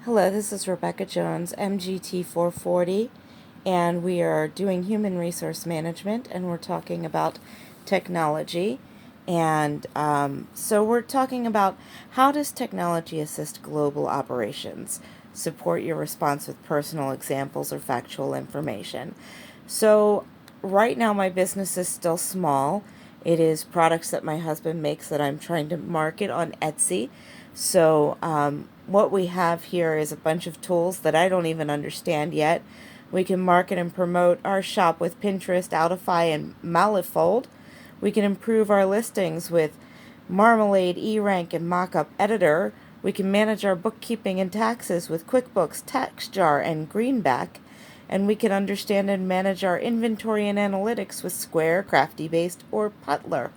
Hello, this is Rebecca Jones, MGT 440, and we are doing human resource management, and we're talking about technology. And so we're talking about how does technology assist global operations, support your response with personal examples or factual information. So right now my business is still small. It is products that my husband makes that I'm trying to market on Etsy. So what we have here is a bunch of tools that I don't even understand yet. We can market and promote our shop with Pinterest, Outify, and Malifold. We can improve our listings with Marmalade, eRank, and Mockup Editor. We can manage our bookkeeping and taxes with QuickBooks, TaxJar, and Greenback. And we can understand and manage our inventory and analytics with Square, CraftyBased, or Putler.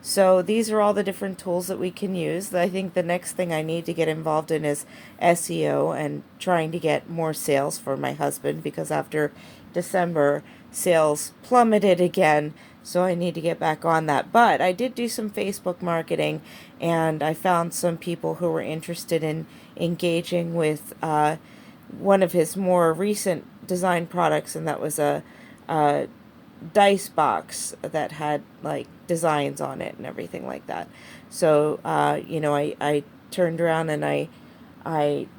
So these are all the different tools that we can use. I think the next thing I need to get involved in is SEO and trying to get more sales for my husband, because after December, sales plummeted again. So I need to get back on that. But I did do some Facebook marketing, and I found some people who were interested in engaging with one of his more recent design products, and that was a dice box that had like designs on it and everything like that. So I turned around and I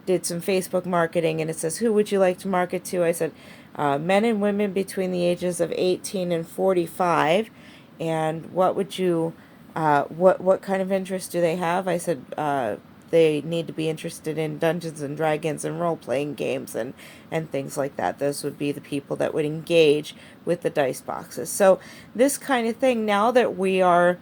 did some Facebook marketing, and it says, who would you like to market to? I said, men and women between the ages of 18 and 45. And what would you, what kind of interest do they have? I said, they need to be interested in Dungeons and Dragons and role-playing games and things like that. Those would be the people that would engage with the dice boxes. So this kind of thing, now that we are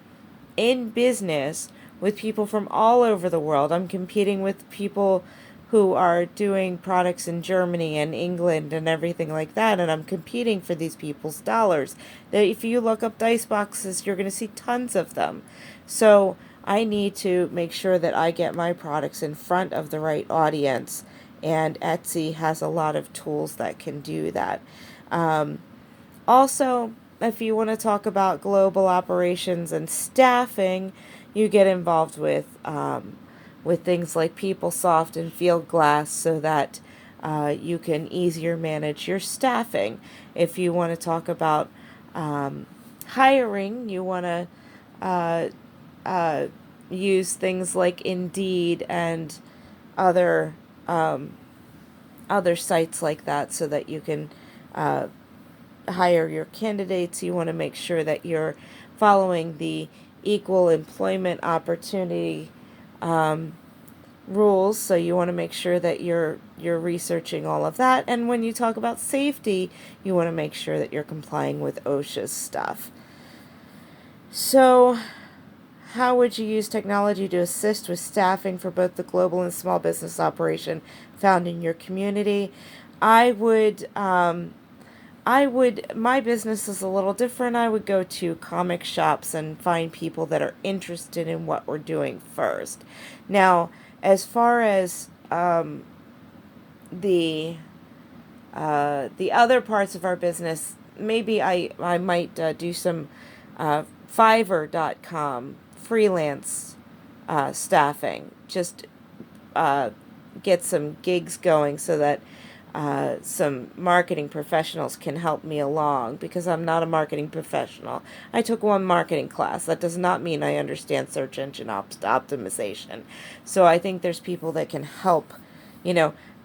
in business with people from all over the world, I'm competing with people who are doing products in Germany and England and everything like that, and I'm competing for these people's dollars. If you look up dice boxes, you're going to see tons of them. So I need to make sure that I get my products in front of the right audience, and Etsy has a lot of tools that can do that. Also, if you want to talk about global operations and staffing, you get involved with things like PeopleSoft and Fieldglass, so that you can easier manage your staffing. If you want to talk about hiring, you want to use things like Indeed and other other sites like that, so that you can hire your candidates. You want to make sure that you're following the equal employment opportunity rules. So you want to make sure that you're researching all of that. And when you talk about safety, you want to make sure that you're complying with OSHA's stuff. So how would you use technology to assist with staffing for both the global and small business operation found in your community? I would, my business is a little different. I would go to comic shops and find people that are interested in what we're doing first. Now, as far as the other parts of our business, maybe I might do some Fiverr.com freelance staffing. Just get some gigs going, so that some marketing professionals can help me along, because I'm not a marketing professional. I took one marketing class. That does not mean I understand search engine optimization. So I think there's people that can help,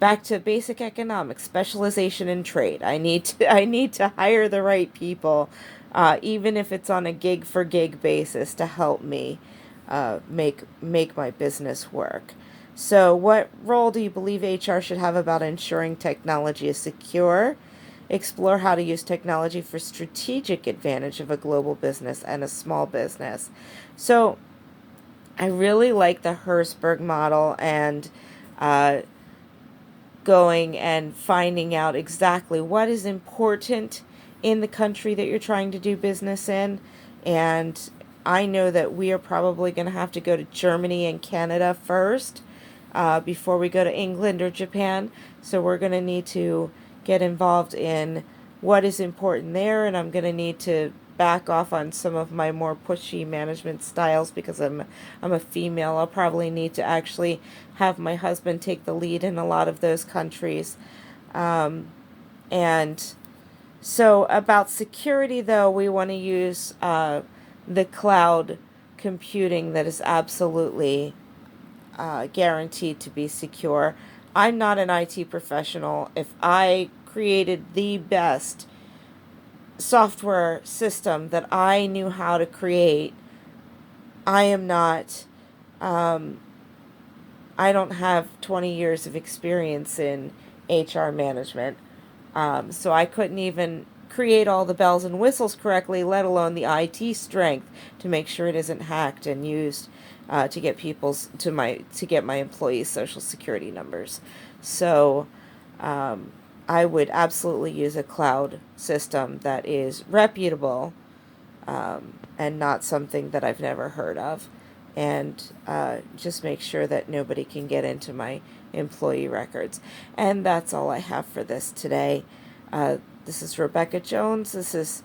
back to basic economics, specialization in trade. I need to hire the right people, even if it's on a gig for gig basis, to help me make my business work. So what role do you believe HR should have about ensuring technology is secure? Explore how to use technology for strategic advantage of a global business and a small business. So I really like the Herzberg model, and going and finding out exactly what is important in the country that you're trying to do business in. And I know that we are probably going to have to go to Germany and Canada first, before we go to England or Japan. So we're going to need to get involved in what is important there, and I'm going to need to back off on some of my more pushy management styles because I'm a female. I'll probably need to actually have my husband take the lead in a lot of those countries. And so about security, though, we want to use the cloud computing that is absolutely guaranteed to be secure. I'm not an IT professional. If I created the best software system that I knew how to create, I am not, I don't have 20 years of experience in HR management. So I couldn't even create all the bells and whistles correctly, let alone the IT strength to make sure it isn't hacked and used to get to get my employees' social security numbers. So I would absolutely use a cloud system that is reputable and not something that I've never heard of. And just make sure that nobody can get into my employee records. And that's all I have for this today. This is Rebecca Jones. This is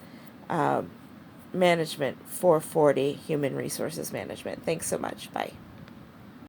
Management 440, Human Resources Management. Thanks so much. Bye.